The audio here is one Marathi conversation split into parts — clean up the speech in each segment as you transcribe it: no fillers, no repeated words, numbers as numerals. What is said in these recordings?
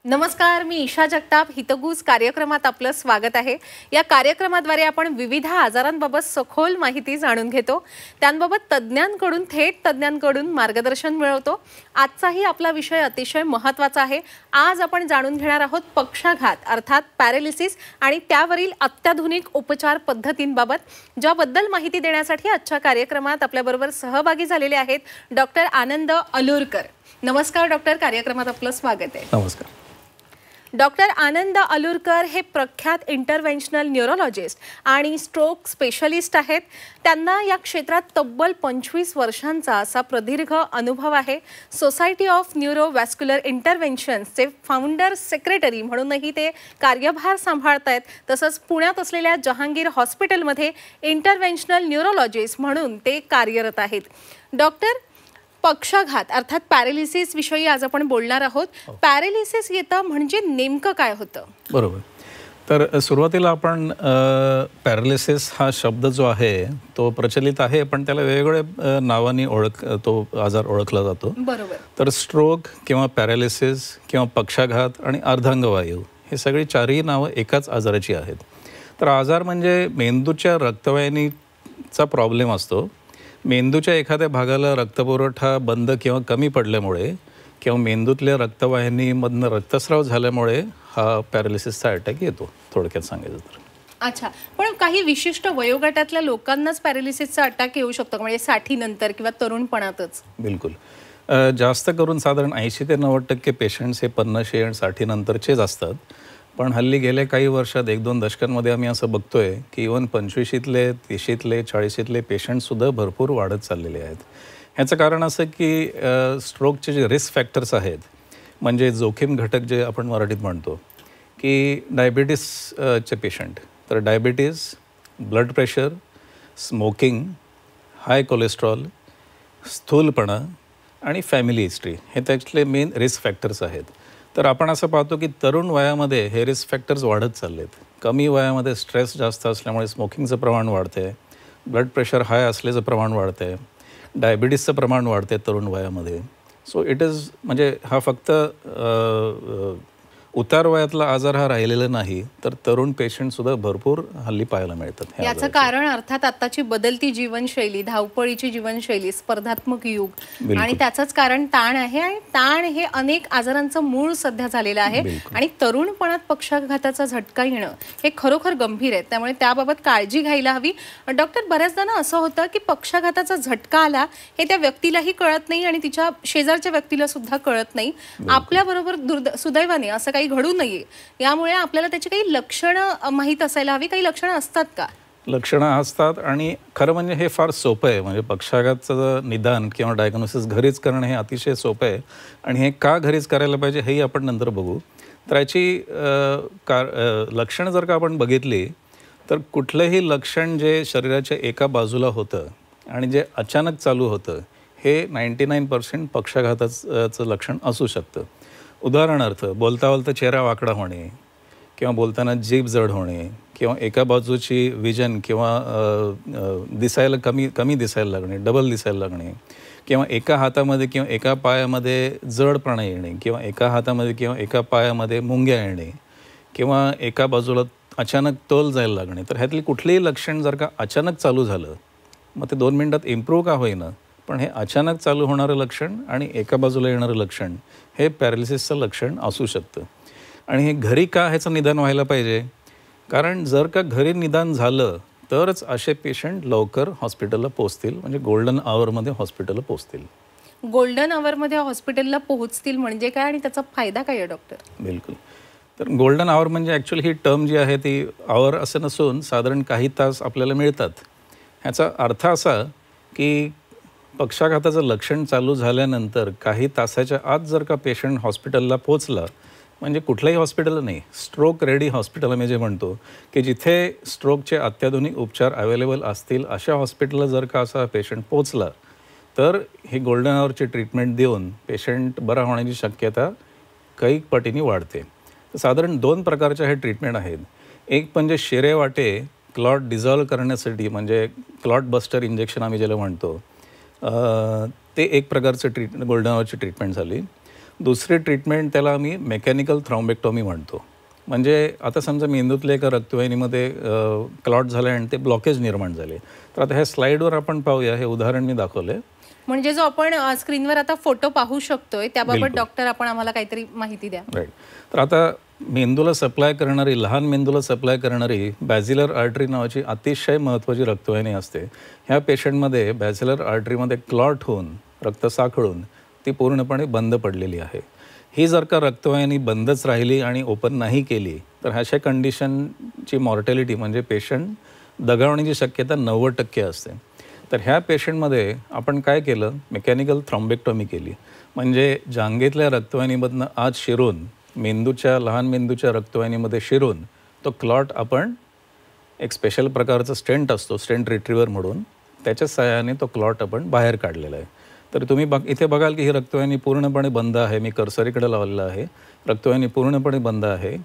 नमस्कार, मी ईशा जगताप. हितगुज कार्यक्रमात आपलं स्वागत आहे. या कार्यक्रमाद्वारे आपण विविध आजारांबाबत सखोल माहिती जाणून घेतो. त्यांबाबत थेट तज्ञांकडून मार्गदर्शन मिळवतो. आजचाही आपला विषय अतिशय महत्त्वाचा आहे. आज आपण जाणून घेणार आहोत पक्षाघात अर्थात पॅरालिसिस आणि त्यावरील अत्याधुनिक उपचार पद्धतींबाबत, ज्याबद्दल माहिती देण्यासाठी आजच्या कार्यक्रमात आपल्याबरोबर सहभागी झालेले आहेत डॉक्टर आनंद अलुरकर. नमस्कार डॉक्टर, कार्यक्रमात आपलं स्वागत आहे. नमस्कार. डॉक्टर आनंद अलुरकर हे प्रख्यात इंटरव्हेन्शनल न्यूरोलॉजिस्ट आणि स्ट्रोक स्पेशलिस्ट आहेत. त्यांना या क्षेत्रात तब्बल 25 वर्षांचा असा प्रदीर्घ अनुभव आहे. सोसायटी ऑफ न्यूरोवॅस्क्युलर इंटरव्हेन्शन्सचे फाउंडर सेक्रेटरी म्हणूनही ते कार्यभार सांभाळत आहेत. तसंच पुण्यात असलेल्या जहांगीर हॉस्पिटलमध्ये इंटरव्हेन्शनल न्यूरोलॉजिस्ट म्हणून ते कार्यरत आहेत. डॉक्टर, पक्षाघात अर्थात पॅरालिसिस विषयी आज आपण बोलणार आहोत. पॅरालिसिस येतं म्हणजे नेमकं काय होतं? बरोबर. तर सुरुवातीला आपण पॅरालिसिस हा शब्द जो आहे तो प्रचलित आहे, पण त्याला वेगवेगळ्या नावाने तो आजार ओळखला जातो. बरोबर. तर स्ट्रोक किंवा पॅरालिसिस किंवा पक्षाघात आणि अर्धांगवायू हे सगळी चारही नावं एकाच आजाराची आहेत. तर आजार म्हणजे मेंदूच्या रक्तवाहिनीचा प्रॉब्लेम असतो. मेंदूच्या एखाद्या भागाला रक्तपुरवठा बंद किंवा कमी पडल्यामुळे किंवा मेंदूतल्या रक्तवाहिनीमधनं रक्तस्राव झाल्यामुळे हा पॅरालिसिसचा अटॅक येतो, थोडक्यात सांगायचं तर. अच्छा, पण काही विशिष्ट वयोगटातल्या लोकांनाच पॅरालिसिसचा अटॅक येऊ शकतो, म्हणजे 60 नंतर किंवा तरुणपणातच? बिलकुल. जास्त करून साधारण 80 ते 90% पेशंट्स हे 50 आणि 60 नंतरचेच असतात. पण हल्ली गेल्या काही वर्षात 1-2 दशकांमध्ये आम्ही असं बघतोय की इव्हन 25शीतले 30शीतले 40शीतले पेशंटसुद्धा भरपूर वाढत चाललेले आहेत. ह्याचं कारण असं की स्ट्रोकचे जे रिस्क फॅक्टर्स आहेत, म्हणजे जोखीम घटक जे आपण मराठीत म्हणतो, की डायबिटीसचे पेशंट, तर डायबिटीज, ब्लड प्रेशर, स्मोकिंग, हाय कोलेस्ट्रॉल, स्थूलपणा आणि फॅमिली हिस्ट्री हे त्यातले मेन रिस्क फॅक्टर्स आहेत. तर आपण असं पाहतो की तरुण वयामध्ये हे रिस्क फॅक्टर्स वाढत चाललेत. कमी वयामध्ये स्ट्रेस जास्त असल्यामुळे स्मोकिंगचं प्रमाण वाढते, ब्लड प्रेशर हाय असल्याचं प्रमाण वाढते, डायबिटीसचं प्रमाण वाढते तरुण वयामध्ये. सो इट इज म्हणजे हा फक्त उतार वयातला आजार हा राहिलेला नाही, तर तरुण पेशंटसुद्धा भरपूर हल्ली पाहायला मिळतात. याचं कारण अर्थात आताची बदलती जीवनशैली, धावपळीची जीवनशैली, स्पर्धात्मक युग आणि त्याचंच कारण ताण आहे. आणि ताण हे अनेक आजारांचं मूळ सध्या झालेलं आहे. आणि तरुणपणात पक्षाघाताचा झटका येणं हे खरोखर गंभीर आहे. त्यामुळे त्याबाबत काळजी घ्यायला हवी. डॉक्टर, बऱ्याचदा ना असं होतं की पक्षाघाताचा झटका आला हे त्या व्यक्तीलाही कळत नाही आणि तिच्या शेजारच्या व्यक्तीला सुद्धा कळत नाही. आपल्याबरोबर सुदैवाने असं काही घडू नये, यामुळे आपल्याला त्याची काही लक्षणं माहीत असायला हवी. काही लक्षणं असतात का? लक्षणं असतात आणि खरं म्हणजे हे फार सोपं आहे. म्हणजे पक्षाघाताचं निदान किंवा डायग्नोसिस घरीच करणं हे अतिशय सोपं आहे. आणि हे का घरीच करायला पाहिजे हेही आपण नंतर बघू. तर याची लक्षणं जर का आपण बघितली तर कुठलंही लक्षण जे शरीराच्या एका बाजूला होतं आणि जे अचानक चालू होतं हे 99% पक्षाघाताचं लक्षण असू शकतं. उदाहरणार्थ, बोलता बोलता चेहरा वाकडा होणे किंवा बोलताना जीभ जड होणे किंवा एका बाजूची विजन किंवा दिसायला कमी दिसायला लागणे, डबल दिसायला लागणे किंवा एका हातामध्ये किंवा एका पायामध्ये जडपणा येणे किंवा एका हातामध्ये किंवा एका पायामध्ये मुंग्या येणे किंवा एका बाजूला अचानक तोल जायला लागणे. तर ह्यातली कुठलीही लक्षण जर का अचानक चालू झालं, मग ते 2 मिनिटात इम्प्रूव्ह का होईना, पण हे अचानक चालू होणारं लक्षण आणि एका बाजूला येणारं लक्षण हे पॅरालिसिसचं लक्षण असू शकतं. आणि हे घरी का ह्याचं निदान व्हायला पाहिजे? कारण जर का घरी निदान झालं तरच असे पेशंट लवकर हॉस्पिटलला पोहोचतील, म्हणजे गोल्डन आवरमध्ये हॉस्पिटलला पोहोचतील. गोल्डन आवरमध्ये हॉस्पिटलला पोहोचतील म्हणजे काय आणि त्याचा फायदा काय आहे डॉक्टर? बिलकुल. तर गोल्डन आवर म्हणजे ॲक्च्युअली ही टर्म जी आहे ती आवर असं नसून साधारण काही तास आपल्याला मिळतात. ह्याचा अर्थ असा की पक्षाघाताचं लक्षण चालू झाल्यानंतर काही तासाच्या आत जर का पेशंट हॉस्पिटलला पोचला, म्हणजे कुठलंही हॉस्पिटल नाही, स्ट्रोक रेडी हॉस्पिटल आम्ही जे म्हणतो की जिथे स्ट्रोकचे अत्याधुनिक उपचार अवेलेबल असतील, अशा हॉस्पिटलला जर का असा पेशंट पोचला तर ही गोल्डन आवरची ट्रीटमेंट देऊन पेशंट बरा होण्याची शक्यता काही पटीने वाढते. तर साधारण 2 प्रकारच्या हे ट्रीटमेंट आहेत. एक म्हणजे शिरेवाटे क्लॉट डिझॉल्व करण्यासाठी, म्हणजे क्लॉट बस्टर इंजेक्शन आम्ही ज्याला म्हणतो, ते एक प्रकारचं गोल्डन आवरची ट्रीटमेंट झाली. दुसरी ट्रीटमेंट त्याला आम्ही मेकॅनिकल थ्रॉम्बेक्टॉमी म्हणतो. म्हणजे आता समजा मेंदूतल्या एका रक्तवाहिनीमध्ये क्लॉट झाला आणि ते ब्लॉकेज निर्माण झाले. तर आता ह्या स्लाईडवर आपण पाहूया, हे उदाहरण मी दाखवलंय. म्हणजे जो आपण स्क्रीनवर आता फोटो पाहू शकतोय त्याबाबत डॉक्टर आपण आम्हाला काहीतरी माहिती द्या. राईट. तर आता मेंदूला सप्लाय करणारी, लहान मेंदूला सप्लाय करणारी बॅझिलर आर्टरी नावाची अतिशय महत्त्वाची रक्तवाहिनी असते. ह्या पेशंटमध्ये बॅझिलर आर्टरीमध्ये क्लॉट होऊन, रक्त साखळून ती पूर्णपणे बंद पडलेली आहे. ही जर का रक्तवाहिनी बंदच राहिली आणि ओपन नाही केली तर अशा कंडिशनची मॉर्टॅलिटी म्हणजे पेशंट दगावण्याची शक्यता 90% असते. तर ह्या पेशंटमध्ये आपण काय केलं, मेकॅनिकल थ्रॉम्बेक्टॉमी केली. म्हणजे जांघेतल्या रक्तवाहिनीमधनं आत शिरून मेंदूच्या, लहान मेंदूच्या रक्तवाहिनीमध्ये शिरून तो क्लॉट आपण एक स्पेशल प्रकारचा स्टेंट असतो, स्टेंट रिट्रीवर म्हणून, त्याच्या सहाय्याने तो क्लॉट आपण बाहेर काढलेला आहे. तर तुम्ही इथे बघाल की ही रक्तवाहिनी पूर्णपणे बंद आहे. मी कर्सर इकडे लावलेला आहे. रक्तवाहिनी पूर्णपणे बंद आहे.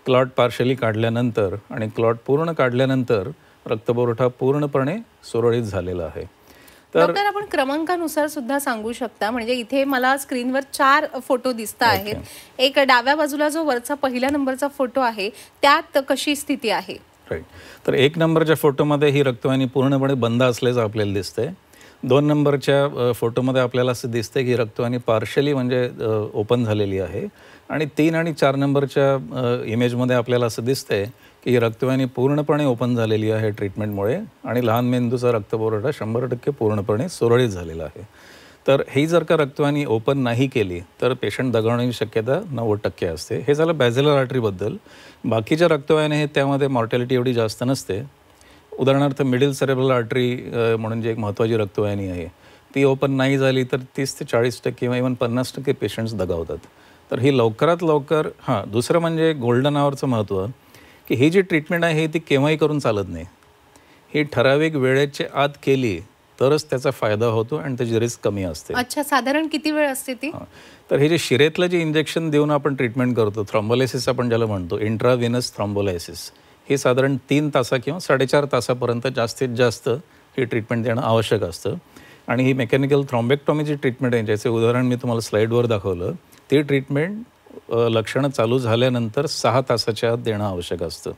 क्लॉट पार्शली काढल्यानंतर आणि क्लॉट पूर्ण काढल्यानंतर रक्तपुरवठा पूर्णपणे सुरळीत झालेला आहे. डॉक्टर आपण क्रमांकानुसार सुद्धा सांगू शकता. म्हणजे इथे मला स्क्रीनवर 4 फोटो दिसत आहेत. एक डाव्या बाजूला जो वरचा पहिल्या नंबरचा फोटो आहे त्यात कशी स्थिती आहे? राईट. तर 1 नंबरच्या फोटोमध्ये ही रक्तवाहिनी पूर्णपणे बंद असल्याचं आपल्याला दिसतंय. 2 नंबरच्या फोटोमध्ये आपल्याला असं दिसतंय की रक्तवाहिनी पार्शली म्हणजे ओपन झालेली आहे. आणि 3 आणि 4 नंबरच्या इमेजमध्ये आपल्याला असं दिसतंय की ही रक्तवाहिनी पूर्णपणे ओपन झालेली आहे ट्रीटमेंटमुळे आणि लहान मेंदूचा रक्तपुरवठा 100% पूर्णपणे सुरळीत झालेला आहे. तर ही जर का रक्तवाहिनी ओपन नाही केली तर पेशंट दगावण्याची शक्यता 90% असते. हे झालं बॅझिलर आर्टरीबद्दल. बाकीच्या रक्तवाहिन्या आहेत त्यामध्ये मॉर्टॅलिटी एवढी जास्त नसते. उदाहरणार्थ मिडल सेरेब्रल आर्टरी म्हणून जी एक महत्त्वाची रक्तवाहिनी आहे ती ओपन नाही झाली तर 30 ते 40% किंवा इव्हन 50% पेशंट्स दगावतात. तर ही लवकरात लवकर दुसरं म्हणजे गोल्डन आवरचं महत्त्व की ही जी ट्रीटमेंट आहे ती केव्हाही करून चालत नाही. ही ठराविक वेळेच्या आत केली तरच त्याचा फायदा होतो आणि त्याची रिस्क कमी असते. अच्छा, साधारण किती वेळ असते ती? तर हे जे शिरेतलं जे इंजेक्शन देऊन आपण ट्रीटमेंट करतो, थ्रॉम्बोलायसिस आपण ज्याला म्हणतो, इंट्राव्हेनस थ्रॉम्बोलायसिस, हे साधारण 3 तास किंवा 4.5 तासापर्यंत जास्तीत जास्त ही ट्रीटमेंट देणं आवश्यक असतं. आणि ही मेकॅनिकल थ्रॉम्बेक्टॉमीची ट्रीटमेंट आहे, ज्याचे उदाहरण मी तुम्हाला स्लाईडवर दाखवलं, ती ट्रीटमेंट लक्षणं चालू झाल्यानंतर 6 तासाच्या आत देणं आवश्यक असतं.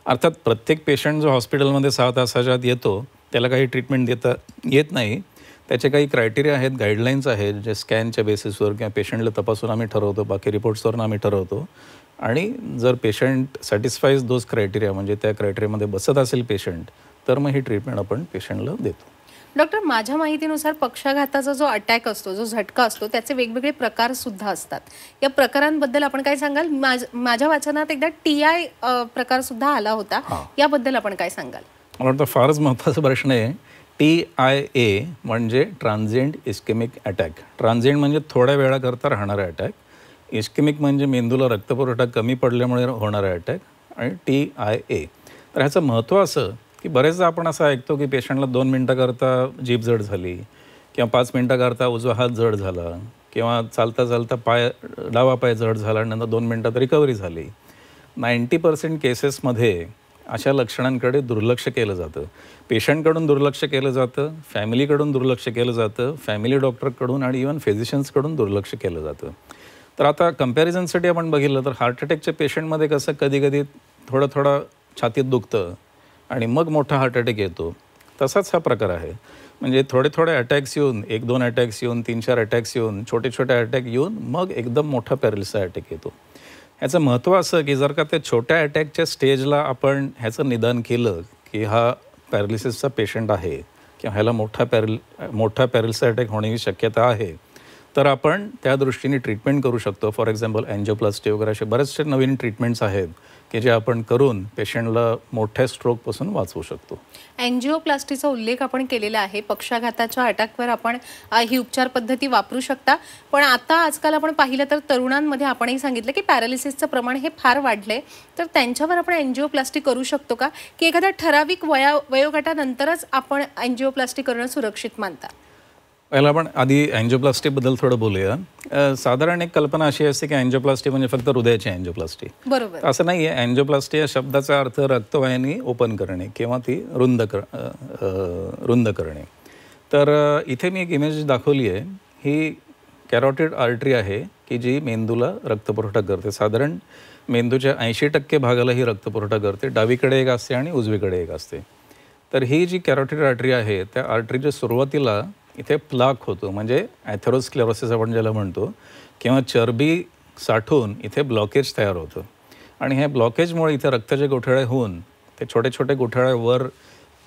अर्थात प्रत्येक पेशंट जो हॉस्पिटलमध्ये 6 तासाच्या आत येतो त्याला काही ट्रीटमेंट देता येत नाही. त्याचे काही क्रायटेरिया आहेत, गाईडलाईन्स आहेत, जे स्कॅनच्या बेसिसवर किंवा पेशंटला तपासून आम्ही ठरवतो, बाकी रिपोर्ट्सवरून आम्ही ठरवतो. आणि जर पेशंट सॅटिस्फाईज दोज क्रायटेरिया, म्हणजे त्या क्रायटेरियामध्ये बसत असेल पेशंट, तर मग ही ट्रीटमेंट आपण पेशंटला देतो. डॉक्टर, माझ्या माहितीनुसार पक्षाघाताचा जो अटॅक असतो, जो झटका असतो, त्याचे वेगवेगळे प्रकार सुद्धा असतात. या प्रकारांबद्दल आपण काय सांगाल? माझ्या वाचनात एकदा TI प्रकार सुद्धा आला होता, याबद्दल आपण काय सांगाल? मला वाटतं फारच महत्त्वाचा प्रश्न आहे. TIA म्हणजे ट्रान्झिएंट इस्केमिक अटॅक. ट्रान्झिएंट म्हणजे थोड्या वेळाकरता राहणारा अटॅक. इस्केमिक म्हणजे मेंदूला रक्तपुरवठा कमी पडल्यामुळे होणारा अटॅक. आणि TIA. तर ह्याचं महत्त्व असं की बरेचदा आपण असं ऐकतो की पेशंटला 2 मिनटाकरता जीभ जड झाली किंवा 5 मिनटाकरता उजवा हात जड झाला किंवा चालता चालता डावा पाय जड झाला आणि नंतर 2 मिनटात रिकव्हरी झाली. 90% केसेसमध्ये अशा लक्षणांकडे दुर्लक्ष केलं जातं. पेशंटकडून दुर्लक्ष केलं जातं, फॅमिलीकडून दुर्लक्ष केलं जातं, फॅमिली डॉक्टरकडून आणि इव्हन फिजिशियन्सकडून दुर्लक्ष केलं जातं. तर आता कम्पॅरिझनसाठी आपण बघितलं तर हार्ट अटॅकच्या पेशंटमध्ये कसं कधी कधी थोडं छातीत दुखतं आणि मग मोठा हार्ट अटॅक येतो, तसाच हा प्रकार आहे. म्हणजे थोडे अटॅक्स येऊन, 1-2 अटॅक्स येऊन, 3-4 अटॅक्स येऊन, छोटे अटॅक येऊन मग एकदम मोठा पॅरालिसिस अटॅक येतो. ह्याचं महत्त्व असं की जर का त्या छोट्या अटॅकच्या स्टेजला आपण ह्याचं निदान केलं की हा पॅरालिसिसचा पेशंट आहे किंवा ह्याला मोठा पॅरालिसिस अटॅक होण्याची शक्यता आहे, तर आपण त्या दृष्टीने ट्रीटमेंट करू शकतो. फॉर एक्झाम्पल अँजिओप्लास्टी वगैरे असे बरेचसे नवीन ट्रीटमेंट्स आहेत की जे आपण करून पेशंटला मोठ्या स्ट्रोकपासून वाचवू शकतो. अँजिओप्लास्टीचा उल्लेख आपण केलेला आहे. पक्षाघाताच्या अटॅकवर आपण ही उपचार पद्धती वापरू शकता. पण आता आजकाल आपण पाहिलं तर तरुणांमध्ये आपणही सांगितलं की पॅरालिसिसचं प्रमाण हे फार वाढलंय. तर त्यांच्यावर आपण अँजिओप्लास्टी करू शकतो का, की एखाद्या ठराविक वयोगटानंतरच आपण अँजिओप्लास्टी करणं सुरक्षित मानता? पहिला आपण आधी अँजिओप्लास्टीबद्दल थोडं बोलूया. साधारण एक कल्पना अशी असते की अँजिओप्लास्टी म्हणजे फक्त हृदयाची अँजिओप्लास्टी. बरोबर. असं नाही आहे. अँजिओप्लास्टी या शब्दाचा अर्थ रक्तवाहिनी ओपन करणे किंवा ती रुंद करणे. तर इथे मी एक इमेज दाखवली आहे. ही कॅरोटिड आर्टरी आहे की जी मेंदूला रक्तपुरवठा करते. साधारण मेंदूच्या 80% भागाला ही रक्तपुरवठा करते. डावीकडे एक असते आणि उजवीकडे एक असते. तर ही जी कॅरोटिड आर्टरी आहे त्या आर्टरीच्या सुरुवातीला इथे प्लाक होतो, म्हणजे ॲथेरोस्क्लेरोसिस आपण ज्याला म्हणतो, किंवा चरबी साठून इथे ब्लॉकेज तयार होतं. आणि हे ब्लॉकेजमुळे इथे रक्ताचे गोठळे होऊन ते छोटे छोटे गोठळे वर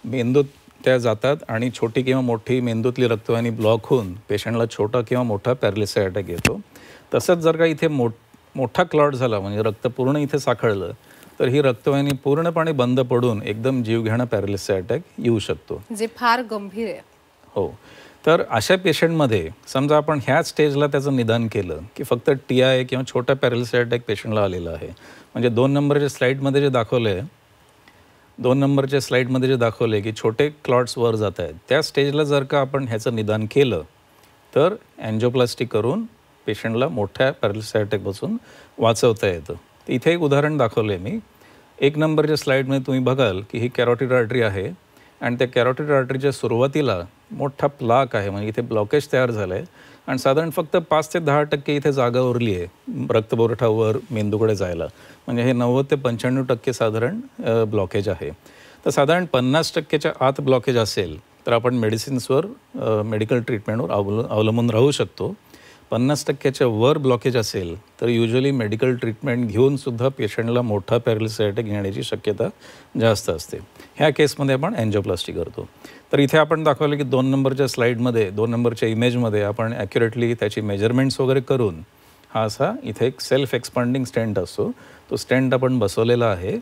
मेंदूत त्या जातात आणि छोटी किंवा मोठी मेंदूतली रक्तवाहिनी ब्लॉक होऊन पेशंटला छोटा किंवा मोठा पॅरालिसिस अटॅक येतो. तसंच जर का इथे मोठा क्लॉट झाला, म्हणजे रक्त पूर्ण इथे साखळलं, तर ही रक्तवाहिनी पूर्णपणे बंद पडून एकदम जीवघेणा पॅरालिसिस अटॅक येऊ शकतो, जे फार गंभीर आहे. हो. तर अशा पेशंटमध्ये समजा आपण ह्या स्टेजला त्याचं निदान केलं की फक्त TIA किंवा छोटा पॅरालिसिस अटॅक पेशंटला आलेला आहे, म्हणजे 2 नंबरच्या स्लाईडमध्ये जे दाखवले की छोटे क्लॉट्स वर जात आहेत, त्या स्टेजला जर का आपण ह्याचं निदान केलं तर अँजिओप्लास्टी करून पेशंटला मोठ्या पॅरालिसिस अटॅकपासून वाचवता येतं. तर इथे एक उदाहरण दाखवलं आहे मी. 1 नंबरच्या स्लाईडमध्ये तुम्ही बघाल की ही कॅरोटिड आर्टरी आहे आणि त्या कॅरोटिड आर्टरीच्या सुरुवातीला मोठा प्लाक आहे, म्हणजे इथे ब्लॉकेज तयार झालं आहे आणि साधारण फक्त 5 ते 10% इथे जागा उरली आहे रक्तपुरवठा वर मेंदूकडे जायला, म्हणजे हे 90 ते 95% साधारण ब्लॉकेज आहे. तर साधारण 50%च्या आत ब्लॉकेज असेल तर आपण मेडिसिन्सवर मेडिकल ट्रीटमेंटवर अवलंबून राहू शकतो. 50%च्या वर ब्लॉकेज असेल तर युजली मेडिकल ट्रीटमेंट घेऊनसुद्धा पेशंटला मोठा पॅरालिसिस अटॅक येण्याची शक्यता जास्त असते. ह्या केसमध्ये आपण अँजिओप्लास्टी करतो. तर इथे आपण दाखवलं की 2 नंबरच्या स्लाईडमध्ये 2 नंबरच्या इमेजमध्ये आपण ॲक्युरेटली त्याची मेजरमेंट्स वगैरे करून हा असा इथे एक सेल्फ एक्सपांडिंग स्टेंट असतो, तो स्टेंट आपण बसवलेला आहे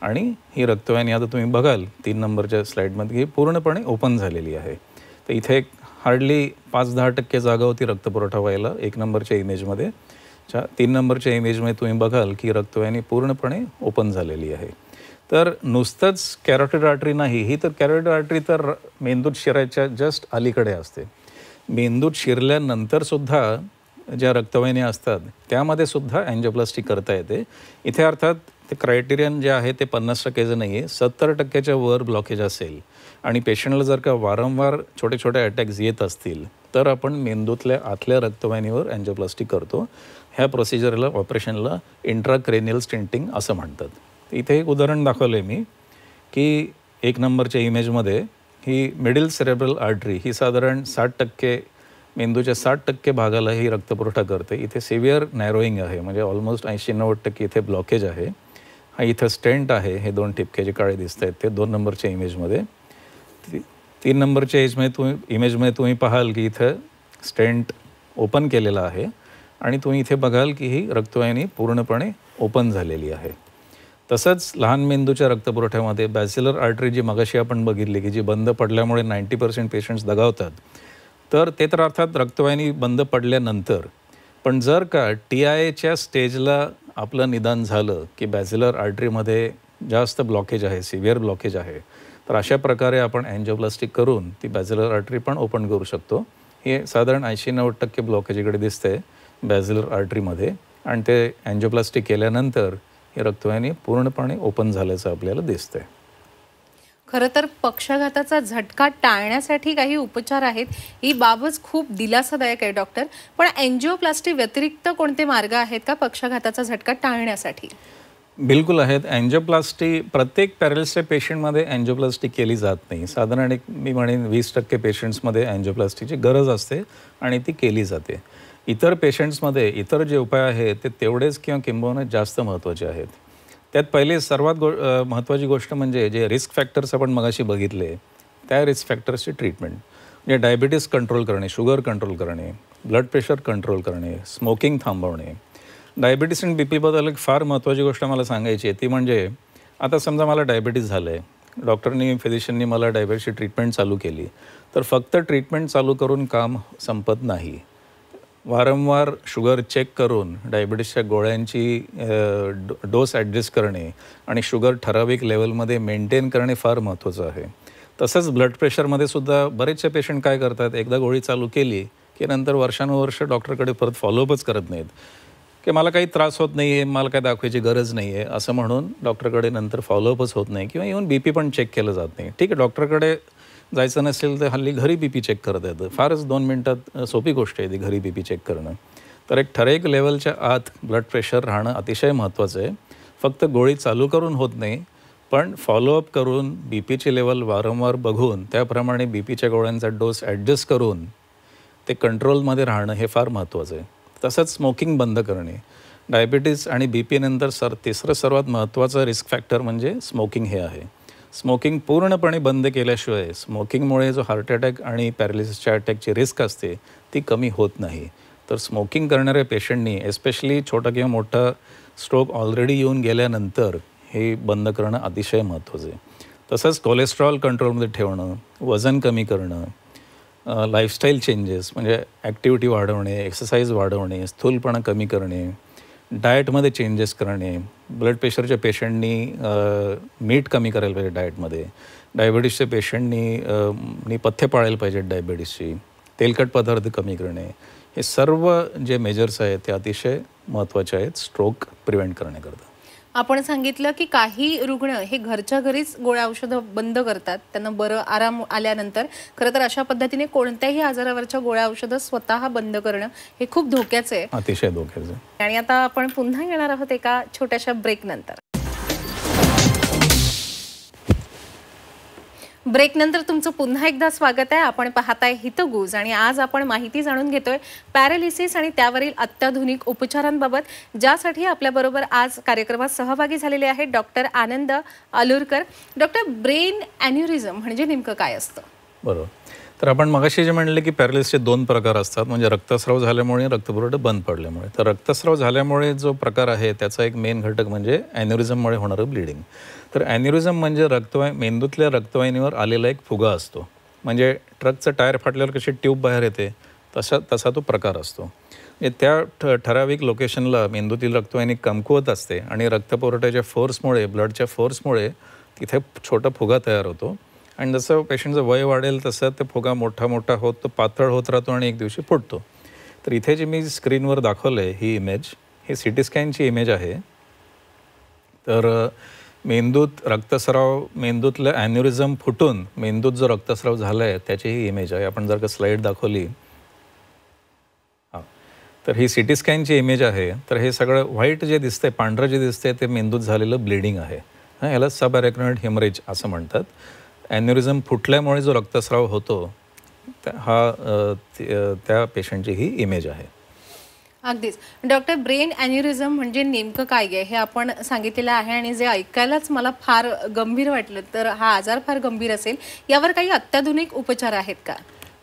आणि ही रक्तवाहिनी आता तुम्ही बघाल 3 नंबरच्या स्लाईडमध्ये ही पूर्णपणे ओपन झालेली आहे. तर इथे एक हार्डली 5-10% जागा होती रक्तपुरवठा व्हायला 1 नंबरच्या इमेजमध्ये. 3 नंबरच्या इमेजमध्ये तुम्ही बघाल की रक्तवाहिनी पूर्णपणे ओपन झालेली आहे. तर नुसतंच कॅरोटिड आर्टरी नाही, ही तर कॅरोटिड आर्टरी तर मेंदूत शिरायच्या जस्ट अलीकडे असते. मेंदूत शिरल्यानंतरसुद्धा ज्या रक्तवाहिन्या असतात त्यामध्ये सुद्धा अँजिओप्लास्टी करता येते. इथे अर्थात ते क्रायटेरियन जे आहे ते 50%चं नाही आहे. 70%च्या वर ब्लॉकेज असेल आणि पेशंटला जर का वारंवार छोटे छोटे अटॅक्स येत असतील तर आपण मेंदूतल्या आतल्या रक्तवाहिनीवर अँजिओप्लास्टी करतो. ह्या प्रोसिजरला, ऑपरेशनला इंट्राक्रेनियल स्टेंटिंग असं म्हणतात. इथे एक उदाहरण दाखवलं आहे मी की 1 नंबरच्या इमेजमध्ये ही मिडल सेरेब्रल आर्टरी ही साधारण 60% मेंदूच्या 60% भागाला ही रक्तपुरवठा करते. इथे सिव्हिअर नॅरोईंग आहे, म्हणजे ऑलमोस्ट 80-90% इथे ब्लॉकेज आहे. हा इथं स्टेंट आहे, हे 2 ठिपके जे काळे दिसत आहेत ते 2 नंबरच्या इमेजमध्ये. 3 नंबरच्या इमेजमध्ये तुम्ही पाहाल की इथं स्टेंट ओपन केलेला आहे आणि तुम्ही इथे बघाल की ही रक्तवाहिनी पूर्णपणे ओपन झालेली आहे. तसंच लहान मेंदूच्या रक्तपुरवठ्यामध्ये बॅसिलर आर्टरी जी मगाशी आपण बघितली की जी बंद पडल्यामुळे 90% पेशंट्स दगावतात, तर ते तर अर्थात रक्तवाहिनी बंद पडल्यानंतर. पण जर का TIAच्या स्टेजला आपलं निदान झालं की बॅसिलर आर्टरीमध्ये जास्त ब्लॉकेज आहे, सिव्हिअर ब्लॉकेज आहे, तर अशा प्रकारे आपण अँजिओप्लास्टी करून ती बॅसिलर आर्टरी पण ओपन करू शकतो. हे साधारण 80-90% ब्लॉकेज इकडे दिसते बॅसिलर आर्टरीमध्ये आणि ते अँजिओप्लास्टी केल्यानंतर ही रक्तवाहिनी पूर्णपणे ओपन झाल्याचं आपल्याला दिसतंय. खरं तर पक्षाघाताचा झटका टाळण्यासाठी काही उपचार आहेत, ही बाबच खूप दिलासादायक आहे डॉक्टर. पण अँजिओप्लास्टी व्यतिरिक्त कोणते मार्ग आहेत का पक्षाघाताचा झटका टाळण्यासाठी? बिलकुल आहेत. अँजिओप्लास्टी प्रत्येक पॅरालिसिसच्या पेशंटमध्ये अँजिओप्लास्टी केली जात नाही. साधारण एक मी म्हणेन 20% पेशंट्समध्ये अँजिओप्लास्टीची गरज असते आणि ती केली जाते. इतर पेशंट्समध्ये इतर जे उपाय आहेत ते तेवढेच किंवा किंबहुना जास्त महत्त्वाचे आहेत. त्यात पहिले सर्वात महत्त्वाची गोष्ट म्हणजे जे रिस्क फॅक्टर्स आपण मगाशी बघितले त्या रिस्क फॅक्टर्सची ट्रीटमेंट, म्हणजे डायबिटीस कंट्रोल करणे, शुगर कंट्रोल करणे, ब्लड प्रेशर कंट्रोल करणे, स्मोकिंग थांबवणे. डायबिटीस आणि BPबद्दल एक फार महत्त्वाची गोष्ट मला सांगायची आहे, ती म्हणजे आता समजा मला डायबिटीस झालं आहे, डॉक्टरनी, फिजिशियननी मला डायबिटीसची ट्रीटमेंट चालू केली, तर फक्त ट्रीटमेंट चालू करून काम संपत नाही. वारंवार शुगर चेक करून डायबिटीसच्या गोळ्यांची डोस ॲडजस्ट करणे आणि शुगर ठराविक लेवलमध्ये मेंटेन करणे फार महत्त्वाचं आहे. तसंच ब्लड प्रेशरमध्ये सुद्धा बरेचसे पेशंट काय करतात, एकदा गोळी चालू केली की नंतर वर्षानुवर्ष डॉक्टरकडे परत फॉलोअपच करत नाहीत की मला काही त्रास होत नाही आहे, मला काय दाखवायची गरज नाही आहे असं म्हणून डॉक्टरकडे नंतर फॉलोअपच होत नाही किंवा इव्हन BP पण चेक केलं जात नाही. ठीक आहे, डॉक्टरकडे जायचं नसेल तर हल्ली घरी BP चेक करता येतं. फारच 2 मिनिटात सोपी गोष्ट आहे ती घरी BP चेक करणं. तर एक ठराविक लेवलच्या आत ब्लड प्रेशर राहणं अतिशय महत्त्वाचं आहे. फक्त गोळी चालू करून होत नाही, पण फॉलोअप करून BPची लेवल वारंवार बघून त्याप्रमाणे BPच्या गोळ्यांचा डोस ॲडजस्ट करून ते कंट्रोलमध्ये राहणं हे फार महत्त्वाचं आहे. तसंच स्मोकिंग बंद करणे. डायबिटीज आणि BP नंतर तिसरं सर्वात महत्त्वाचं रिस्क फॅक्टर म्हणजे स्मोकिंग हे आहे. स्मोकिंग पूर्णपणे बंद केल्याशिवाय स्मोकिंगमुळे जो हार्ट अटॅक आणि पॅरालिसिसच्या अटॅकची रिस्क असते ती कमी होत नाही. तर स्मोकिंग करणाऱ्या पेशंटनी एस्पेशली छोटा किंवा मोठा स्ट्रोक ऑलरेडी येऊन गेल्यानंतर हे बंद करणं अतिशय महत्त्वाचं आहे. तसंच कोलेस्ट्रॉल कंट्रोलमध्ये ठेवणं, वजन कमी करणं, लाईफस्टाईल चेंजेस म्हणजे ॲक्टिव्हिटी वाढवणे, एक्सरसाइज वाढवणे, स्थूलपणा कमी करणे, डाएटमध्ये चेंजेस करणे, ब्लड प्रेशरच्या पेशंटनी मीठ कमी करायला पाहिजे डाएटमध्ये, डायबिटीसच्या पेशंटनी पथ्य पाळायला पाहिजेत डायबिटीसची, तेलकट पदार्थ कमी करणे, हे सर्व जे मेजर्स आहेत ते अतिशय महत्त्वाचे आहेत स्ट्रोक प्रिव्हेंट करण्याकरता. आपण सांगितलं की काही रुग्ण हे घरच्या घरीच गोळ्या औषधं बंद करतात त्यांना बरं आराम आल्यानंतर. खरं तर अशा पद्धतीने कोणत्याही आजारावरच्या गोळ्या औषधं स्वतः बंद करणं हे खूप धोक्याचं आहे, अतिशय धोक्याचं आहे. आणि आता आपण पुन्हा येणार आहोत एका छोट्याशा ब्रेकनंतर. ब्रेकनंतर तुमचं पुन्हा एकदा स्वागत आहे. आपण पाहताय हितगुज आणि आज आपण माहिती जाणून घेतोय पॅरालिसिस आणि त्यावरील अत्याधुनिक उपचारांबाबत, ज्यासाठी आपल्याबरोबर आज कार्यक्रमात सहभागी झालेले आहेत डॉक्टर आनंद अलुरकर. डॉक्टर, ब्रेन ॲन्युरिझम म्हणजे नेमकं काय असतं? बरोबर. तर आपण मगाशी जे म्हणले की पॅरालिसिसचे 2 प्रकार असतात, म्हणजे रक्तस्राव झाल्यामुळे रक्तपुरवठा बंद पडल्यामुळे. तर रक्तस्राव झाल्यामुळे जो प्रकार आहे त्याचा एक मेन घटक म्हणजे ॲन्युरिझममुळे होणारं ब्लिडिंग. तर ॲन्युरिझम म्हणजे मेंदूतल्या रक्तवाहिनीवर आलेला एक फुगा असतो. म्हणजे ट्रकचं टायर फाटल्यावर कशी ट्यूब बाहेर येते तसा तो प्रकार असतो. त्या ठराविक लोकेशनला मेंदूतील रक्तवाहिनी कमकुवत असते आणि रक्तपुरवठ्याच्या फोर्समुळे, ब्लडच्या फोर्समुळे तिथे छोटा फुगा तयार होतो. आणि जसं पेशंटचं वय वाढेल तसं ते फुगा मोठा मोठा होत तो पातळ होत राहतो आणि एक दिवशी फुटतो. तर इथे जी मी स्क्रीनवर दाखवलं आहे ही इमेज, ही CT स्कॅनची इमेज आहे. तर मेंदूतलं ॲन्युरिझम फुटून मेंदूत जो रक्तस्राव झाला आहे त्याची ही इमेज आहे. आपण जर का स्लाईड दाखवली, तर ही CT स्कॅनची इमेज आहे. तर हे सगळं व्हाईट जे दिसतंय, पांढरं जे दिसतंय ते मेंदूत झालेलं ब्लिडिंग आहे. याला सब अरेक्नॉइड हेमरेज असं म्हणतात. ॲन्युरिझम फुटल्यामुळे जो रक्तस्राव होतो त्या पेशंटची ही इमेज आहे. अगदीच. डॉक्टर, ब्रेन ॲन्युरिझम म्हणजे नेमकं काय आहे हे आपण सांगितलेलं आहे, आणि जे ऐकायलाच मला फार गंभीर वाटलं, तर हा आजार फार गंभीर असेल. यावर काही अत्याधुनिक उपचार आहेत का?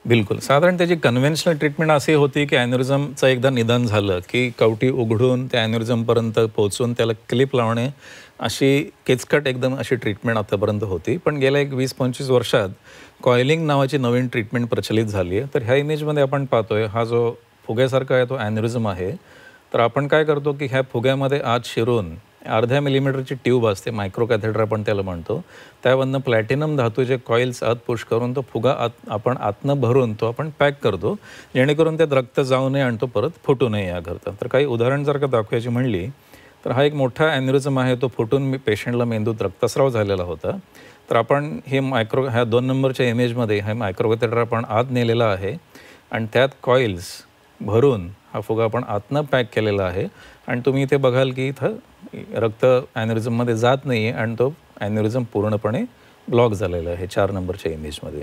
बिलकुल. साधारण त्याची कन्व्हेन्शनल ट्रीटमेंट अशी होती की ॲन्युरिझमचं एकदा निदान झालं की कवटी उघडून त्या ॲन्युरिझमपर्यंत पोहोचून त्याला क्लिप लावणे, अशी किचकट एकदम अशी ट्रीटमेंट आतापर्यंत होती. पण गेल्या एक 20-25 वर्षात कॉइलिंग नावाची नवीन ट्रीटमेंट प्रचलित झाली आहे. तर ह्या इमेजमध्ये आपण पाहतोय हा जो फुग्यासारखा आहे तो ॲन्युरिझम आहे. तर आपण काय करतो की ह्या फुग्यामध्ये आत शिरून अर्ध्या मिलीमीटरची ट्यूब असते, मायक्रो कॅथेटर आपण त्याला म्हणतो, त्यावरनं प्लॅटिनम धातूचे कॉइल्स आत पुश करून तो फुगा आपण आतनं भरून तो आपण पॅक करतो, जेणेकरून त्यात रक्त जाऊ नये आणि तो परत फुटू नये याकरता. तर काही उदाहरण जर का दाखवायची म्हणली तर हा एक मोठा ॲन्युरिझम आहे. तो फुटून पेशंटला मेंदूत रक्तस्राव झालेला होता. तर आपण ह्या 2 नंबरच्या इमेजमध्ये हा मायक्रो कॅथेटर आपण आत नेलेला आहे आणि त्यात कॉइल्स भरून हा फुगा आपण आतनं पॅक केलेला आहे. आणि तुम्ही इथे बघाल की इथं रक्त ॲन्युरिझममध्ये जात नाही आहे आणि तो ॲन्युरिझम पूर्णपणे ब्लॉक झालेला आहे 4 नंबरच्या इमेजमध्ये.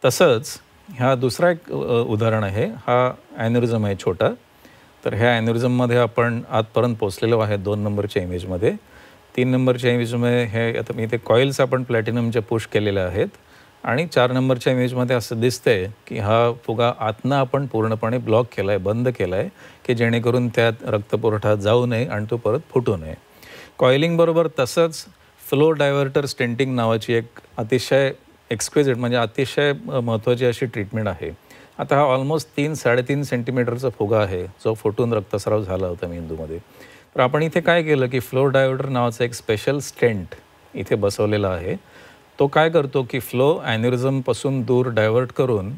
तसंच हा दुसरा एक उदाहरण आहे. हा ॲन्युरिझम आहे छोटा. तर ह्या ॲन्युरिझममध्ये आपण आतपर्यंत पोचलेलो आहे 2 नंबरच्या इमेजमध्ये. 3 नंबरच्या इमेजमध्ये हे आता मी इथे कॉइल्स आपण प्लॅटिनमच्या पुश केलेल्या आहेत. आणि 4 नंबरच्या इमेजमध्ये असं दिसतंय की हा फुगा आतनं आपण पूर्णपणे ब्लॉक केला आहे, बंद केला आहे, की जेणेकरून त्यात रक्तपुरवठा जाऊ नये आणि तो परत फुटू नये. कॉइलिंगबरोबर तसंच फ्लो डायव्हर्टर स्टेंटिंग नावाची एक अतिशय एक्सक्विजिट म्हणजे अतिशय महत्त्वाची अशी ट्रीटमेंट आहे. आता हा ऑलमोस्ट 3-3.5 सेंटीमीटरचा फुगा आहे जो फुटून रक्तस्राव झाला होता मेंदूमध्ये. तर आपण इथे काय केलं की फ्लो डायव्हर्टर नावाचा एक स्पेशल स्टेंट इथे बसवलेला आहे. तो काय करतो की फ्लो ॲन्युरिझमपासून दूर डायव्हर्ट करून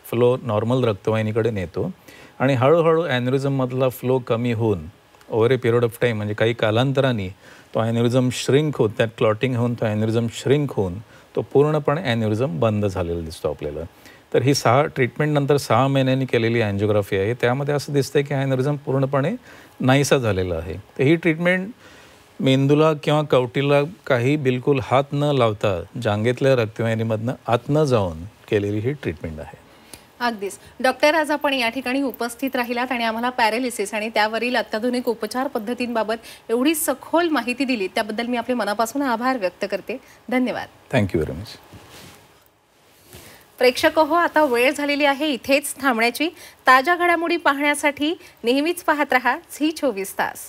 फ्लो नॉर्मल रक्तवाहिनीकडे नेतो आणि हळूहळू ॲन्युरिझममधला फ्लो कमी होऊन over A period of time म्हणजे काही कालांतराने तो ॲन्युरिझम श्रिंक होत, त्यात क्लॉटिंग होऊन तो ॲन्युरिझम श्रिंक होऊन तो पूर्णपणे ॲन्युरिझम बंद झालेला दिसतो आपल्याला. तर ही ट्रीटमेंट नंतर 6 महिन्यांनी केलेली अँजिओग्राफी आहे. त्यामध्ये असं दिसतंय की ॲन्युरिझम पूर्णपणे नाहीसा झालेला आहे. तर ही ट्रीटमेंट मेंदूला किंवा कवटीला काही बिलकुल हात न लावता जांघेतल्या रक्तवाहिनीमधनं आत न जाऊन केलेली ही ट्रीटमेंट आहे. अगदीच. डॉक्टर, आज आपण या ठिकाणी उपस्थित राहिलात आणि आम्हाला पॅरालिसिस आणि त्यावरील अत्याधुनिक उपचार पद्धतींबाबत एवढी सखोल माहिती दिली, त्याबद्दल मी आपले मनापासून आभार व्यक्त करते. धन्यवाद. Thank you very much. प्रेक्षक हो, आता वेळ झालेली आहे इथेच थांबण्याची. ताज्या घडामोडी पाहण्यासाठी नेहमीच पाहत रहा झी 24 तास.